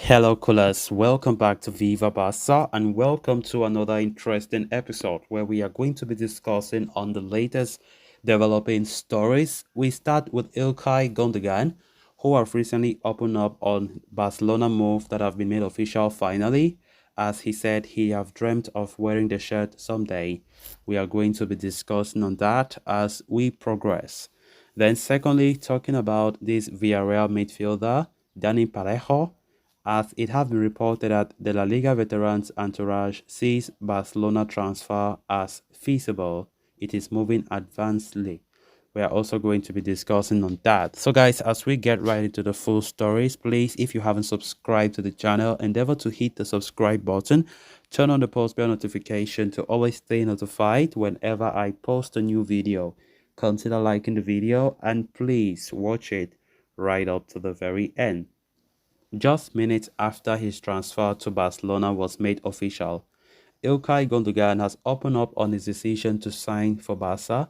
Hello, coolers. Welcome back to Viva Barca and welcome to another interesting episode where we are going to be discussing on the latest developing stories. We start with Ilkay Gundogan, who have recently opened up on Barcelona move that have been made official finally. As he said, he have dreamt of wearing the shirt someday. We are going to be discussing on that as we progress. Then secondly, talking about this Villarreal midfielder, Dani Parejo, as it has been reported that the La Liga veterans entourage sees Barcelona transfer as feasible. It is moving advancedly. We are also going to be discussing on that. So guys, as we get right into the full stories, please, if you haven't subscribed to the channel, endeavor to hit the subscribe button, turn on the post bell notification to always stay notified whenever I post a new video. Consider liking the video and please watch it right up to the very end. Just minutes after his transfer to Barcelona was made official, Ilkay Gundogan has opened up on his decision to sign for Barca.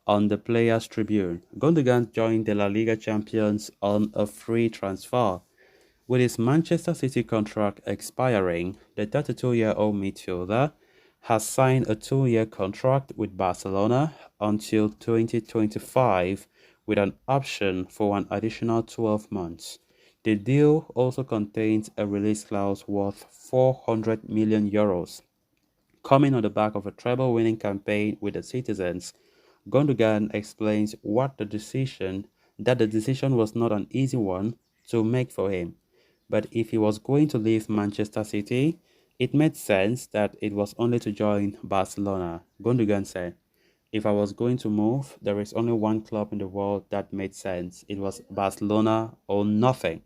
On the Players' Tribune, Gundogan joined the La Liga champions on a free transfer. With his Manchester City contract expiring, the 32-year-old midfielder has signed a two-year contract with Barcelona until 2025 with an option for an additional 12 months. The deal also contains a release clause worth 400 million euros. Coming on the back of a treble-winning campaign with the citizens, Gundogan explains that the decision was not an easy one to make for him. But if he was going to leave Manchester City, it made sense that it was only to join Barcelona. Gundogan said, if I was going to move, there is only one club in the world that made sense. It was Barcelona or nothing.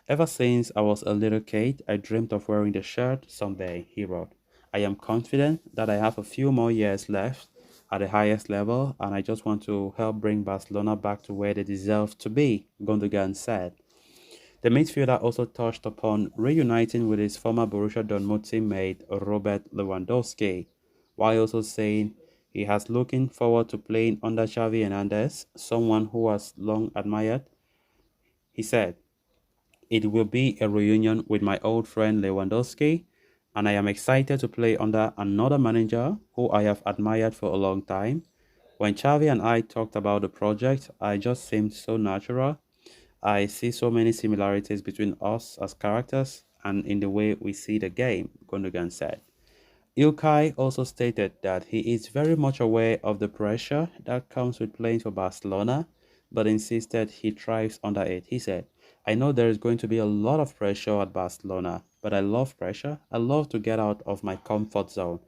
Ever since I was a little kid, I dreamed of wearing the shirt someday, he wrote. I am confident that I have a few more years left at the highest level, and I just want to help bring Barcelona back to where they deserve to be, Gundogan said. The midfielder also touched upon reuniting with his former Borussia Dortmund teammate Robert Lewandowski, while also saying he has looking forward to playing under Xavi Hernandez, someone who has long admired. He said, it will be a reunion with my old friend Lewandowski, and I am excited to play under another manager who I have admired for a long time. When Xavi and I talked about the project, I just seemed so natural. I see so many similarities between us as characters and in the way we see the game, Gundogan said. Ilkay also stated that he is very much aware of the pressure that comes with playing for Barcelona, but insisted he thrives under it. He said, I know there is going to be a lot of pressure at Barcelona, but I love pressure. I love to get out of my comfort zone.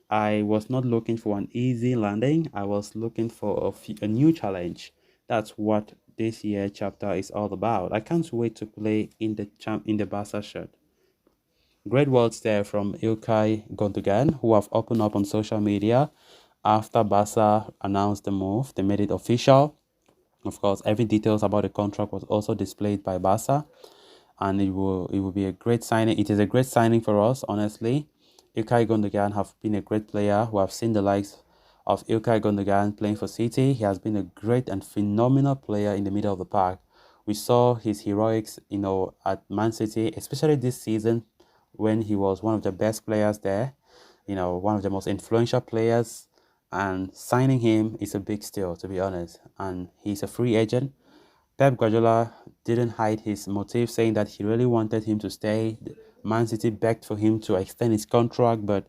I was not looking for an easy landing. I was looking for a new challenge. That's what this year chapter is all about. I can't wait to play in the Barca shirt. Great words there from Ilkay Gundogan, who have opened up on social media after Barca announced the move. They made it official. Of course, every details about the contract was also displayed by Barca, and it will be a great signing. It is a great signing for us, honestly. Ilkay Gundogan have been a great player who have seen the likes of Ilkay Gundogan playing for City. He has been a great and phenomenal player in the middle of the park. We saw his heroics, at Man City, especially this season when he was one of the best players there, one of the most influential players. And signing him is a big steal, to be honest. And he's a free agent. Pep Guardiola didn't hide his motive, saying that he really wanted him to stay. Man City begged for him to extend his contract, but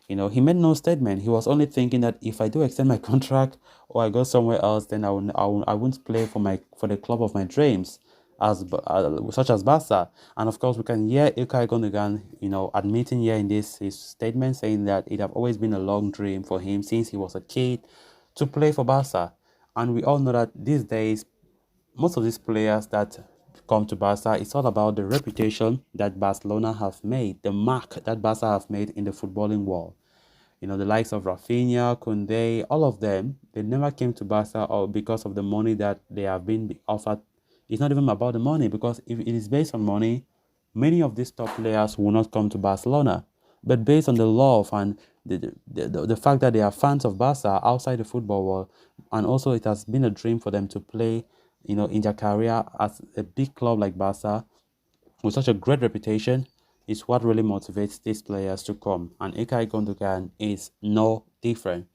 he made no statement. He was only thinking that if I do extend my contract or I go somewhere else, then I won't play for the club of my dreams, such as Barca. And of course, we can hear Ilkay Gundogan, admitting here in this his statement, saying that it have always been a long dream for him since he was a kid to play for Barca. And we all know that these days most of these players that come to Barca, it's all about the reputation that Barcelona have made, the mark that Barca have made in the footballing world. The likes of Rafinha, Koundé, all of them, they never came to Barca or because of the money that they have been offered. It's not even about the money, because if it is based on money, many of these top players will not come to Barcelona. But based on the love and the fact that they are fans of Barca outside the football world, and also it has been a dream for them to play, in their career at a big club like Barca, with such a great reputation is what really motivates these players to come. And Ilkay Gundogan is no different.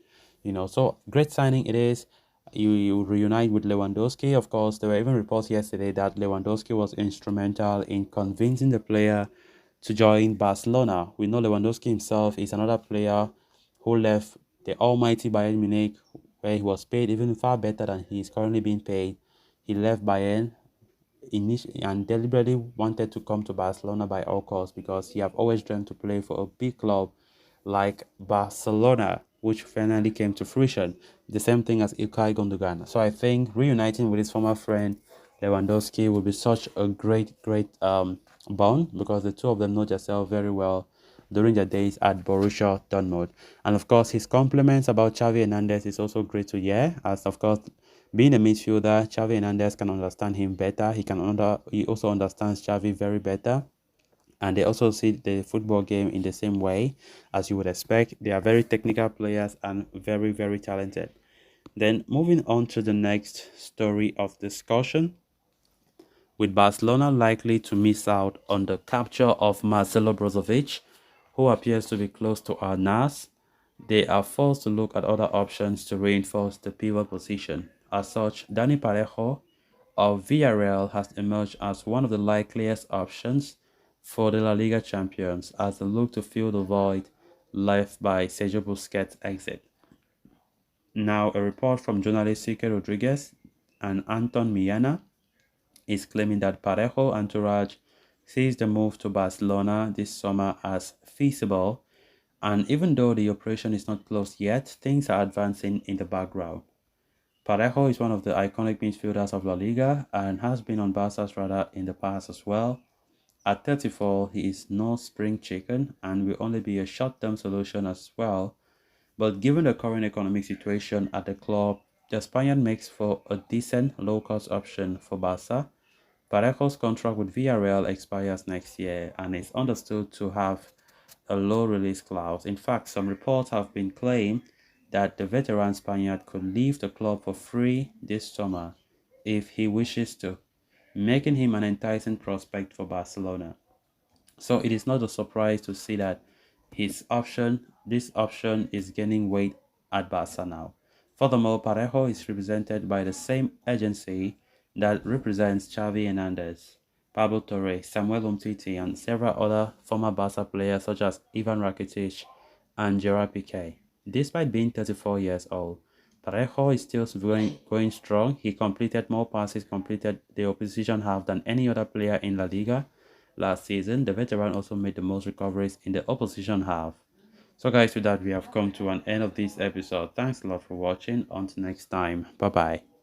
So great signing it is. You reunite with Lewandowski. Of course, there were even reports yesterday that Lewandowski was instrumental in convincing the player to join Barcelona. We know Lewandowski himself is another player who left the almighty Bayern Munich, where he was paid even far better than he is currently being paid. He left Bayern initially and deliberately wanted to come to Barcelona by all costs because he have always dreamed to play for a big club like Barcelona, which finally came to fruition. The same thing as Ilkay Gundogan. So I think reuniting with his former friend Lewandowski will be such a great bond because the two of them know themselves very well during their days at Borussia Dortmund. And of course, his compliments about Xavi Hernandez is also great to hear, as of course, being a midfielder, Xavi Hernandez can understand him better. He also understands Xavi very better. And they also see the football game in the same way as you would expect. They are very technical players and very talented. Then moving on to the next story of discussion, with Barcelona likely to miss out on the capture of Marcelo Brozovic, who appears to be close to Al Nassr. They are forced to look at other options to reinforce the pivot position. As such, Dani Parejo of Villarreal has emerged as one of the likeliest options for the La Liga champions as they look to fill the void left by Sergio Busquets' exit. Now, a report from journalist Sique Rodriguez and Anton Miana is claiming that Parejo entourage sees the move to Barcelona this summer as feasible, and even though the operation is not closed yet, things are advancing in the background. Parejo is one of the iconic midfielders of La Liga and has been on Barca's radar in the past as well. At 34, he is no spring chicken and will only be a short-term solution as well. But given the current economic situation at the club, the Spaniard makes for a decent low-cost option for Barca. Parejo's contract with Villarreal expires next year and is understood to have a low release clause. In fact, some reports have been claimed that the veteran Spaniard could leave the club for free this summer if he wishes to, making him an enticing prospect for Barcelona. So it is not a surprise to see that this option is gaining weight at Barca now. Furthermore, Parejo is represented by the same agency that represents Xavi Hernandez, Pablo Torre, Samuel Umtiti, and several other former Barca players such as Ivan Rakitic and Gerard Piqué. Despite being 34 years old, Parejo is still going strong. He completed more passes completed the opposition half than any other player in La Liga. Last season, the veteran also made the most recoveries in the opposition half. So guys, with that, we have come to an end of this episode. Thanks a lot for watching. Until next time. Bye bye.